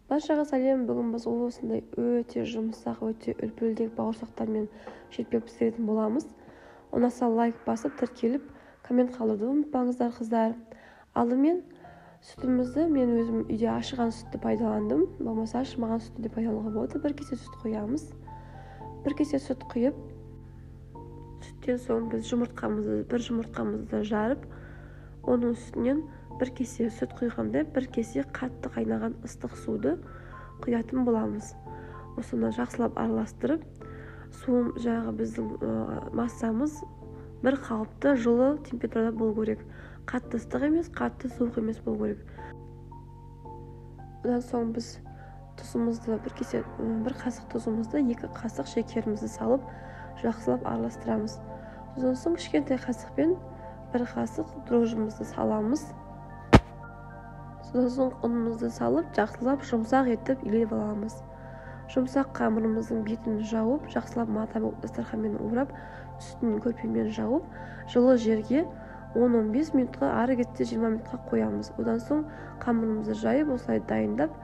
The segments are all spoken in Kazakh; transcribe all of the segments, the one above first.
Баршаға сәлем. Бүгін біз осындай өте жұмсақ, өте үлпілдек бауырсақтармен шетпе пісіретін боламыз. Ұнаса лайк басып, тіркеліп, коммент қалдыруды ұмытпаңыздар, қыздар. Алдымен сүтімізді мен өзім үйде ашыған сүтті пайдаландым. Болмаса ашымаған сүтті де пайдалануға болады. Бір кесе сүт қоямыз. Бір кесе сүт құйып, сүттен соң біз бір жұмыртқамызды жарып, оның үстінен бір кесе сүт құйғанда бір кесе қатты қайнаған ыстық суды құятын боламыз. Осыны жақсылап араластырып, біздің массамыз бір қалыпты жылы температурада болу керек. Қатты ыстық емес, қатты суық емес болу керек. Одан соң біз тұзымызды бір қасық тұзымызды, 2 қасық шекерімізді салып, жақсылап араластырамыз. Содан соң кішкентай қасықпен 1 қасық дрожжымызды саламыз. Содан соң ұнымызды салып, жақсылап жұмсақ етіп илеп аламыз. Жұмсақ қамырымыздың бетін жауып, жақсылап мата дастарханмен орап, үстін көрпемен жауып, жылы жерге 10-15 минутқа, ары кетсе 20 минутқа қоямыз. Одан соң қамырымызды жайып, осылай дайындап,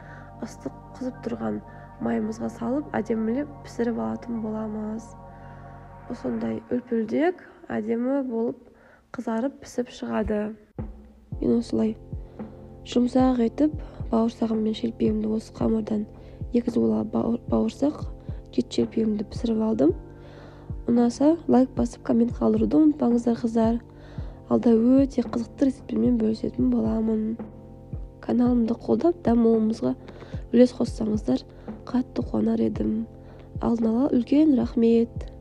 ыстық қызып тұрған майымызға салып, әдемілеп пісіріп алатын боламыз. Осындай үлпілдек, әдемі болып қызарып пісіп шығады. Мен осылай жұмсақ етіп, бауырсағыммен шелпегімді осы қамырдан 2 зула бауырсақ, 7 шелпегімді пісіріп алдым. Ұнаса лайк басып, коммент қалдыруды ұмытпаңыздар, қыздар. Алда өте қызықты рецептпен бөлісетін боламын. Каналымды қолдап, дамуымызға үлес қоссаңыздар, қатты қуанар едім. Алдын ала үлкен рахмет.